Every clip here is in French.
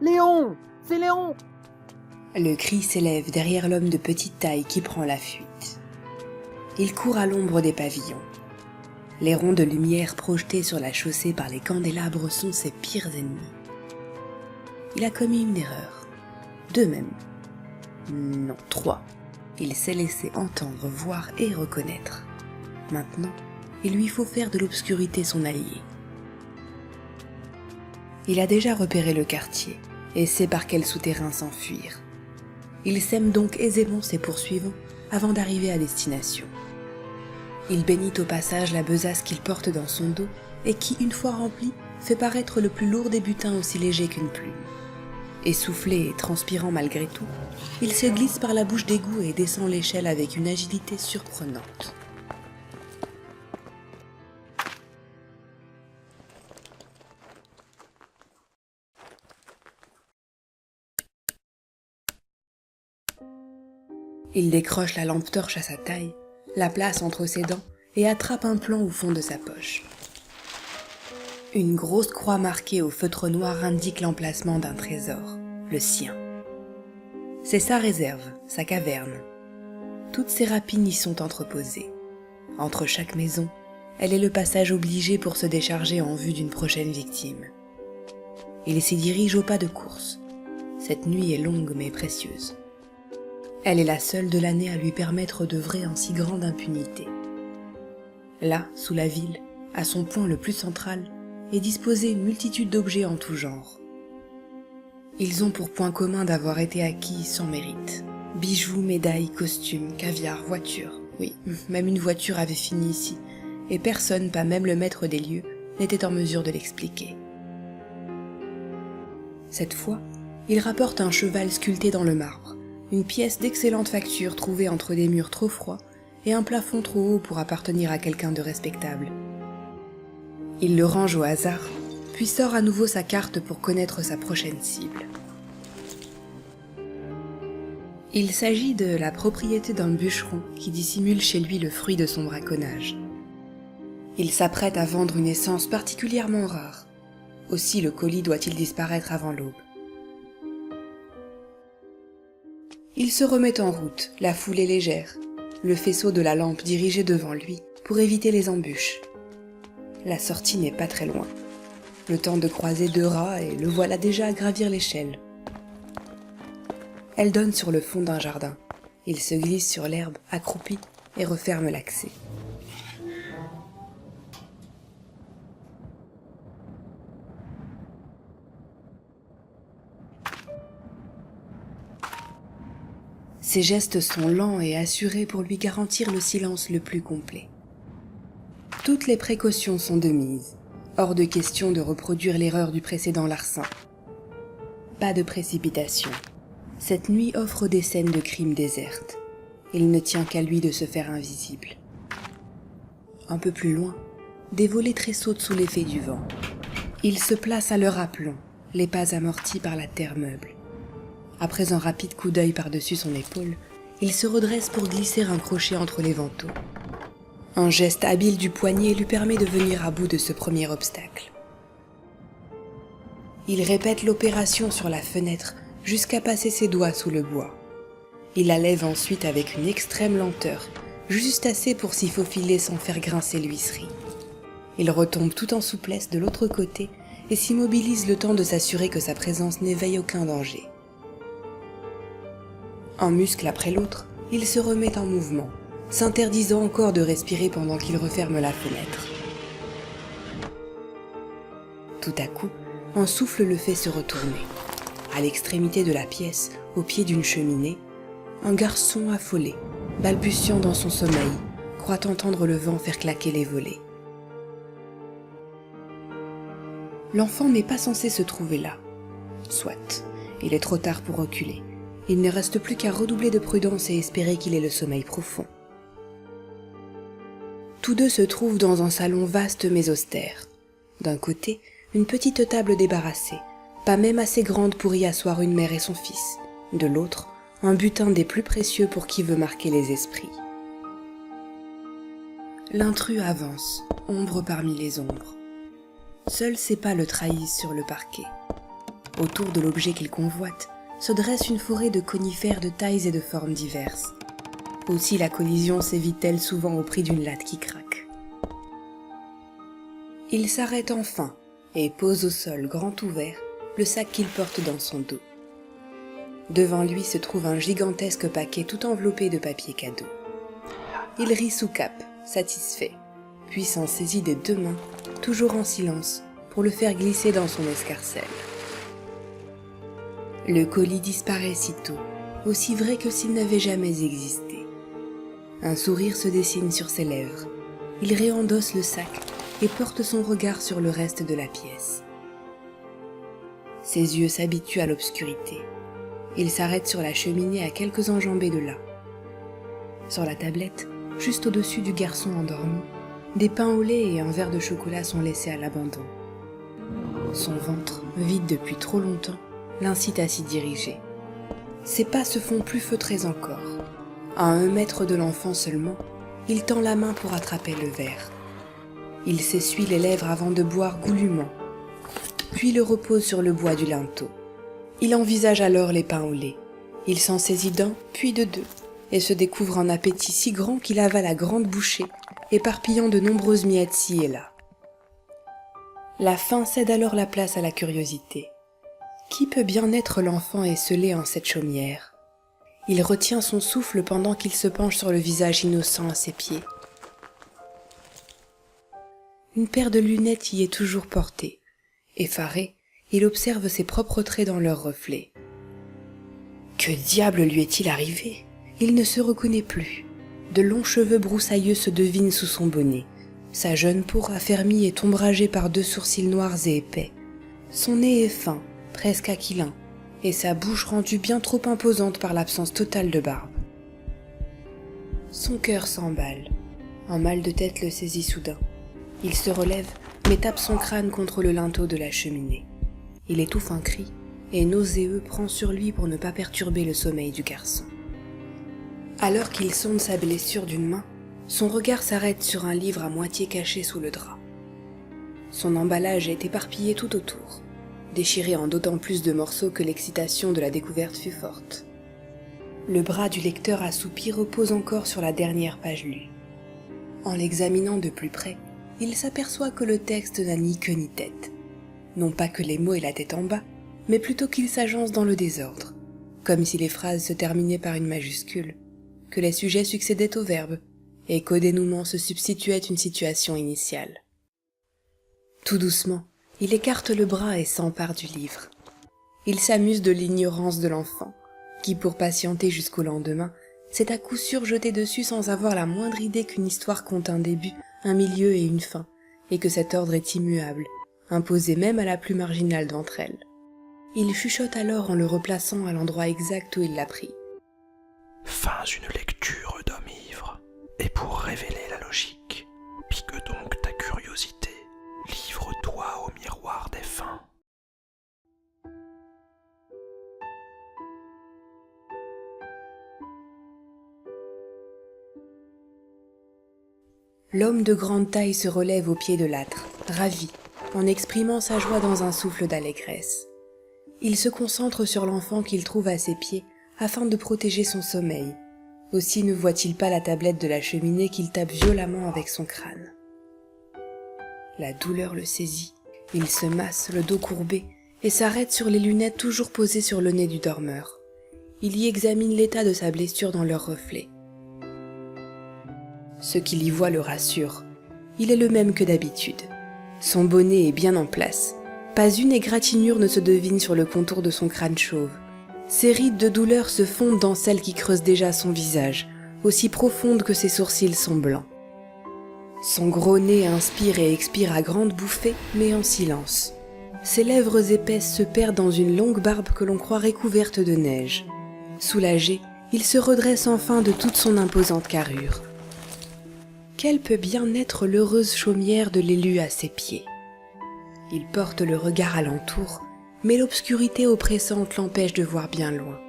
Léon! C'est Léon! Le cri s'élève derrière l'homme de petite taille qui prend la fuite. Il court à l'ombre des pavillons. Les ronds de lumière projetés sur la chaussée par les candélabres sont ses pires ennemis. Il a commis une erreur. 2 même. Non, 3. Il s'est laissé entendre, voir et reconnaître. Maintenant, il lui faut faire de l'obscurité son allié. Il a déjà repéré le quartier et sait par quel souterrain s'enfuir. Il sème donc aisément ses poursuivants avant d'arriver à destination. Il bénit au passage la besace qu'il porte dans son dos et qui, une fois remplie, fait paraître le plus lourd des butins aussi léger qu'une plume. Essoufflé et transpirant malgré tout, il se glisse par la bouche d'égout et descend l'échelle avec une agilité surprenante. Il décroche la lampe torche à sa taille, la place entre ses dents et attrape un plan au fond de sa poche. Une grosse croix marquée au feutre noir indique l'emplacement d'un trésor, le sien. C'est sa réserve, sa caverne. Toutes ses rapines y sont entreposées. Entre chaque maison, elle est le passage obligé pour se décharger en vue d'une prochaine victime. Il s'y dirige au pas de course. Cette nuit est longue mais précieuse. Elle est la seule de l'année à lui permettre d'œuvrer en si grande impunité. Là, sous la ville, à son point le plus central, est disposée une multitude d'objets en tout genre. Ils ont pour point commun d'avoir été acquis sans mérite. Bijoux, médailles, costumes, caviar, voitures. Oui, même une voiture avait fini ici, et personne, pas même le maître des lieux, n'était en mesure de l'expliquer. Cette fois, il rapporte un cheval sculpté dans le marbre, une pièce d'excellente facture trouvée entre des murs trop froids et un plafond trop haut pour appartenir à quelqu'un de respectable. Il le range au hasard, puis sort à nouveau sa carte pour connaître sa prochaine cible. Il s'agit de la propriété d'un bûcheron qui dissimule chez lui le fruit de son braconnage. Il s'apprête à vendre une essence particulièrement rare. Aussi le colis doit-il disparaître avant l'aube. Il se remet en route, la foule est légère, le faisceau de la lampe dirigé devant lui pour éviter les embûches. La sortie n'est pas très loin. Le temps de croiser 2 rats et le voilà déjà à gravir l'échelle. Elle donne sur le fond d'un jardin. Il se glisse sur l'herbe, accroupi, et referme l'accès. Ses gestes sont lents et assurés pour lui garantir le silence le plus complet. Toutes les précautions sont de mise. Hors de question de reproduire l'erreur du précédent larcin. Pas de précipitation. Cette nuit offre des scènes de crimes désertes. Il ne tient qu'à lui de se faire invisible. Un peu plus loin, des volets tressautent sous l'effet du vent. Il se place à leur aplomb, les pas amortis par la terre meuble. Après un rapide coup d'œil par-dessus son épaule, il se redresse pour glisser un crochet entre les vantaux. Un geste habile du poignet lui permet de venir à bout de ce premier obstacle. Il répète l'opération sur la fenêtre jusqu'à passer ses doigts sous le bois. Il la lève ensuite avec une extrême lenteur, juste assez pour s'y faufiler sans faire grincer l'huisserie. Il retombe tout en souplesse de l'autre côté et s'immobilise le temps de s'assurer que sa présence n'éveille aucun danger. Un muscle après l'autre, il se remet en mouvement, s'interdisant encore de respirer pendant qu'il referme la fenêtre. Tout à coup, un souffle le fait se retourner. À l'extrémité de la pièce, au pied d'une cheminée, un garçon affolé, balbutiant dans son sommeil, croit entendre le vent faire claquer les volets. L'enfant n'est pas censé se trouver là. Soit, il est trop tard pour reculer. Il ne reste plus qu'à redoubler de prudence et espérer qu'il ait le sommeil profond. Tous deux se trouvent dans un salon vaste mais austère. D'un côté, une petite table débarrassée, pas même assez grande pour y asseoir une mère et son fils. De l'autre, un butin des plus précieux pour qui veut marquer les esprits. L'intrus avance, ombre parmi les ombres. Seuls ses pas le trahissent sur le parquet. Autour de l'objet qu'il convoite se dresse une forêt de conifères de tailles et de formes diverses. Aussi la collision s'évite-t-elle souvent au prix d'une latte qui craque. Il s'arrête enfin et pose au sol grand ouvert le sac qu'il porte dans son dos. Devant lui se trouve un gigantesque paquet tout enveloppé de papier cadeau. Il rit sous cape, satisfait, puis s'en saisit des 2 mains, toujours en silence, pour le faire glisser dans son escarcelle. Le colis disparaît sitôt, aussi vrai que s'il n'avait jamais existé. Un sourire se dessine sur ses lèvres. Il réendosse le sac et porte son regard sur le reste de la pièce. Ses yeux s'habituent à l'obscurité. Il s'arrête sur la cheminée à quelques enjambées de là. Sur la tablette, juste au-dessus du garçon endormi, des pains au lait et un verre de chocolat sont laissés à l'abandon. Son ventre, vide depuis trop longtemps, l'incite à s'y diriger. Ses pas se font plus feutrés encore. À 1 mètre de l'enfant seulement, il tend la main pour attraper le verre. Il s'essuie les lèvres avant de boire goulûment, puis le repose sur le bois du linteau. Il envisage alors les pains au lait. Il s'en saisit d'un, puis de 2, et se découvre un appétit si grand qu'il avale à grande bouchée, éparpillant de nombreuses miettes ci et là. La faim cède alors la place à la curiosité. Qui peut bien être l'enfant esselé en cette chaumière ? Il retient son souffle pendant qu'il se penche sur le visage innocent à ses pieds. Une paire de lunettes y est toujours portée. Effaré, il observe ses propres traits dans leur reflet. Que diable lui est-il arrivé ? Il ne se reconnaît plus. De longs cheveux broussailleux se devinent sous son bonnet. Sa jeune peau raffermie est ombragée par 2 sourcils noirs et épais. Son nez est fin, presque aquilin, et sa bouche rendue bien trop imposante par l'absence totale de barbe. Son cœur s'emballe. Un mal de tête le saisit soudain. Il se relève, mais tape son crâne contre le linteau de la cheminée. Il étouffe un cri, et nauséeux prend sur lui pour ne pas perturber le sommeil du garçon. Alors qu'il sonde sa blessure d'une main, son regard s'arrête sur un livre à moitié caché sous le drap. Son emballage est éparpillé tout autour, déchiré en d'autant plus de morceaux que l'excitation de la découverte fut forte. Le bras du lecteur assoupi repose encore sur la dernière page lue. En l'examinant de plus près, il s'aperçoit que le texte n'a ni queue ni tête. Non pas que les mots aient la tête en bas, mais plutôt qu'ils s'agencent dans le désordre, comme si les phrases se terminaient par une majuscule, que les sujets succédaient aux verbes, et qu'au dénouement se substituait une situation initiale. Tout doucement, il écarte le bras et s'empare du livre. Il s'amuse de l'ignorance de l'enfant, qui, pour patienter jusqu'au lendemain, s'est à coup sûr jeté dessus sans avoir la moindre idée qu'une histoire compte un début, un milieu et une fin, et que cet ordre est immuable, imposé même à la plus marginale d'entre elles. Il chuchote alors en le replaçant à l'endroit exact où il l'a pris. Fais une lecture d'homme ivre, et pour révéler la logique, pique donc ta curiosité, livre-toi au miroir des fins. L'homme de grande taille se relève au pied de l'âtre, ravi, en exprimant sa joie dans un souffle d'allégresse. Il se concentre sur l'enfant qu'il trouve à ses pieds afin de protéger son sommeil. Aussi ne voit-il pas la tablette de la cheminée qu'il tape violemment avec son crâne. La douleur le saisit, il se masse, le dos courbé, et s'arrête sur les lunettes toujours posées sur le nez du dormeur. Il y examine l'état de sa blessure dans leur reflet. Ce qu'il y voit le rassure. Il est le même que d'habitude. Son bonnet est bien en place. Pas une égratignure ne se devine sur le contour de son crâne chauve. Ses rides de douleur se fondent dans celles qui creusent déjà son visage, aussi profondes que ses sourcils sont blancs. Son gros nez inspire et expire à grandes bouffées, mais en silence. Ses lèvres épaisses se perdent dans une longue barbe que l'on croirait couverte de neige. Soulagé, il se redresse enfin de toute son imposante carrure. Quelle peut bien être l'heureuse chaumière de l'élu à ses pieds ? Il porte le regard alentour, mais l'obscurité oppressante l'empêche de voir bien loin.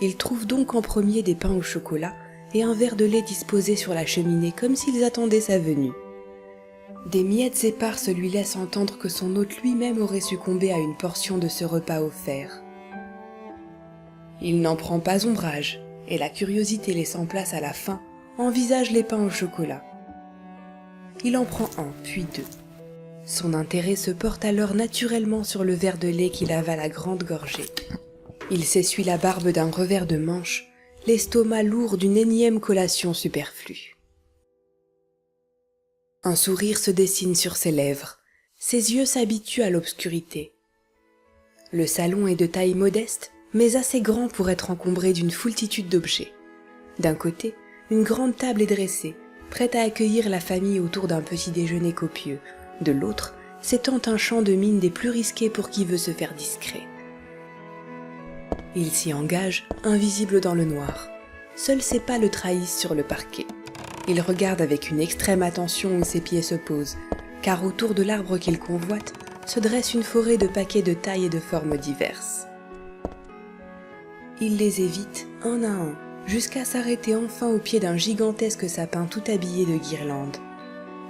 Il trouve donc en premier des pains au chocolat et un verre de lait disposé sur la cheminée comme s'ils attendaient sa venue. Des miettes éparses lui laissent entendre que son hôte lui-même aurait succombé à une portion de ce repas offert. Il n'en prend pas ombrage, et la curiosité laissant place à la faim, envisage les pains au chocolat. Il en prend un, puis deux. Son intérêt se porte alors naturellement sur le verre de lait qu'il avale à grande gorgée. Il s'essuie la barbe d'un revers de manche, l'estomac lourd d'une énième collation superflue. Un sourire se dessine sur ses lèvres, ses yeux s'habituent à l'obscurité. Le salon est de taille modeste, mais assez grand pour être encombré d'une foultitude d'objets. D'un côté, une grande table est dressée, prête à accueillir la famille autour d'un petit déjeuner copieux. De l'autre, s'étend un champ de mine des plus risqués pour qui veut se faire discret. Il s'y engage, invisible dans le noir. Seuls ses pas le trahissent sur le parquet. Il regarde avec une extrême attention où ses pieds se posent, car autour de l'arbre qu'il convoite se dresse une forêt de paquets de tailles et de formes diverses. Il les évite un à un, jusqu'à s'arrêter enfin au pied d'un gigantesque sapin tout habillé de guirlandes.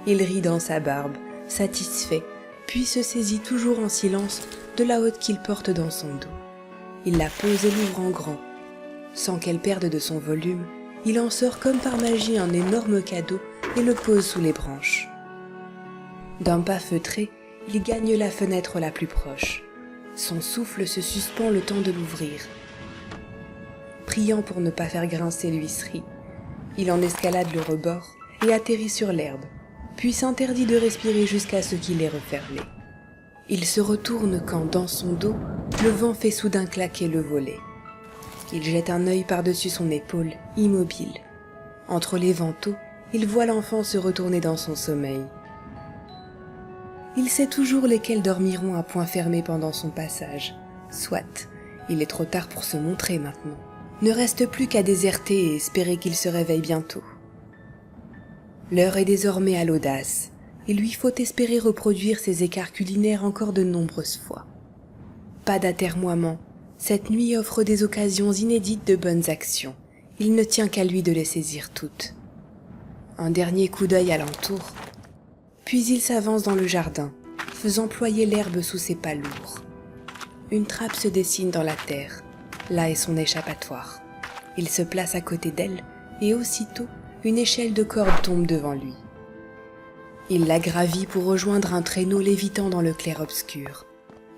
Il rit dans sa barbe, satisfait, puis se saisit toujours en silence de la hotte qu'il porte dans son dos. Il la pose et l'ouvre en grand. Sans qu'elle perde de son volume, il en sort comme par magie un énorme cadeau et le pose sous les branches. D'un pas feutré, il gagne la fenêtre la plus proche. Son souffle se suspend le temps de l'ouvrir. Priant pour ne pas faire grincer l'huisserie, il en escalade le rebord et atterrit sur l'herbe, puis s'interdit de respirer jusqu'à ce qu'il ait refermé. Il se retourne quand, dans son dos, le vent fait soudain claquer le volet. Il jette un œil par-dessus son épaule, immobile. Entre les vantaux, il voit l'enfant se retourner dans son sommeil. Il sait toujours lesquels dormiront à point fermé pendant son passage. Soit, il est trop tard pour se montrer maintenant. Ne reste plus qu'à déserter et espérer qu'il se réveille bientôt. L'heure est désormais à l'audace. Il lui faut espérer reproduire ses écarts culinaires encore de nombreuses fois. Pas d'atermoiement. Cette nuit offre des occasions inédites de bonnes actions. Il ne tient qu'à lui de les saisir toutes. Un dernier coup d'œil alentour, puis il s'avance dans le jardin, faisant ployer l'herbe sous ses pas lourds. Une trappe se dessine dans la terre. Là est son échappatoire. Il se place à côté d'elle, et aussitôt, une échelle de corde tombe devant lui. Il la gravit pour rejoindre un traîneau lévitant dans le clair-obscur.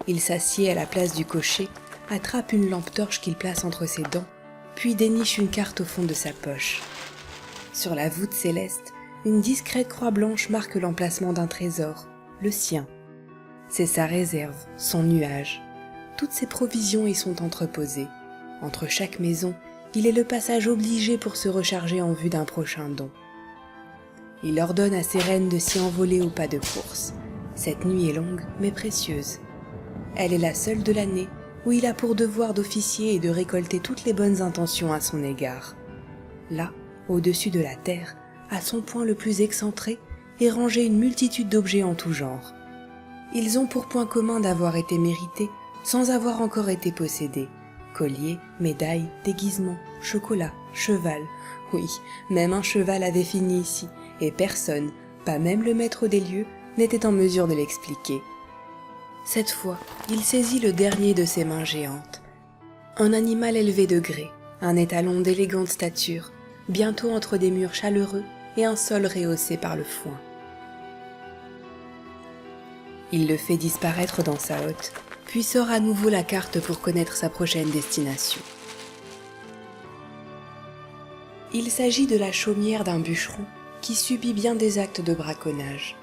Il s'assied à la place du cocher, attrape une lampe torche qu'il place entre ses dents, puis déniche une carte au fond de sa poche. Sur la voûte céleste, une discrète croix blanche marque l'emplacement d'un trésor, le sien. C'est sa réserve, son nuage. Toutes ses provisions y sont entreposées. Entre chaque maison, il est le passage obligé pour se recharger en vue d'un prochain don. Il ordonne à ses reines de s'y envoler au pas de course. Cette nuit est longue, mais précieuse. Elle est la seule de l'année où il a pour devoir d'officier et de récolter toutes les bonnes intentions à son égard. Là, au-dessus de la terre, à son point le plus excentré, est rangée une multitude d'objets en tout genre. Ils ont pour point commun d'avoir été mérités sans avoir encore été possédés. Colliers, médailles, déguisements, chocolat, cheval. Oui, même un cheval avait fini ici, et personne, pas même le maître des lieux, n'était en mesure de l'expliquer. Cette fois, il saisit le dernier de ses mains géantes. Un animal élevé de grès, un étalon d'élégante stature, bientôt entre des murs chaleureux et un sol rehaussé par le foin. Il le fait disparaître dans sa hotte, puis sort à nouveau la carte pour connaître sa prochaine destination. Il s'agit de la chaumière d'un bûcheron qui subit bien des actes de braconnage.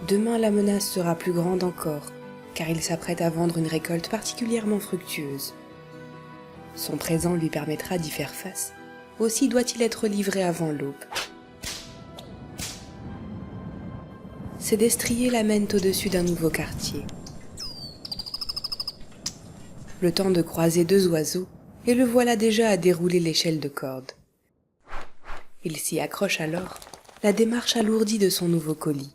Demain la menace sera plus grande encore, car il s'apprête à vendre une récolte particulièrement fructueuse. Son présent lui permettra d'y faire face, aussi doit-il être livré avant l'aube. Ses destriers l'amènent au-dessus d'un nouveau quartier. Le temps de croiser deux oiseaux, et le voilà déjà à dérouler l'échelle de corde. Il s'y accroche alors, la démarche alourdie de son nouveau colis.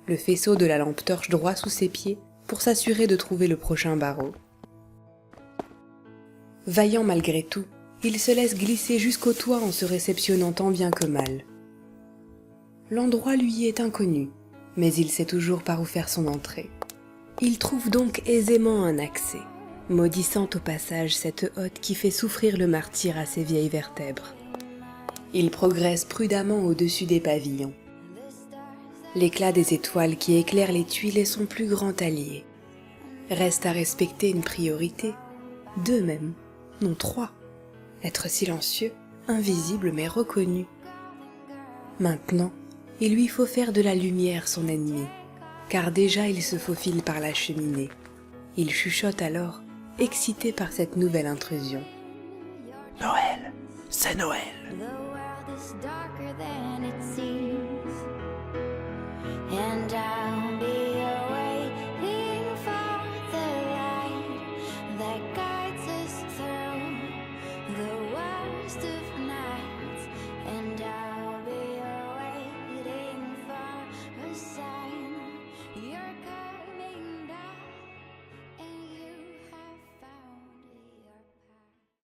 Le faisceau de la lampe torche droit sous ses pieds pour s'assurer de trouver le prochain barreau. Vaillant malgré tout, il se laisse glisser jusqu'au toit en se réceptionnant tant bien que mal. L'endroit lui est inconnu, mais il sait toujours par où faire son entrée. Il trouve donc aisément un accès, maudissant au passage cette hotte qui fait souffrir le martyr à ses vieilles vertèbres. Il progresse prudemment au-dessus des pavillons. L'éclat des étoiles qui éclairent les tuiles est son plus grand allié. Reste à respecter une priorité, 2 même, non 3. Être silencieux, invisible mais reconnu. Maintenant, il lui faut faire de la lumière son ennemi, car déjà il se faufile par la cheminée. Il chuchote alors, excité par cette nouvelle intrusion. Noël, c'est Noël. The world is darker than it seems, and I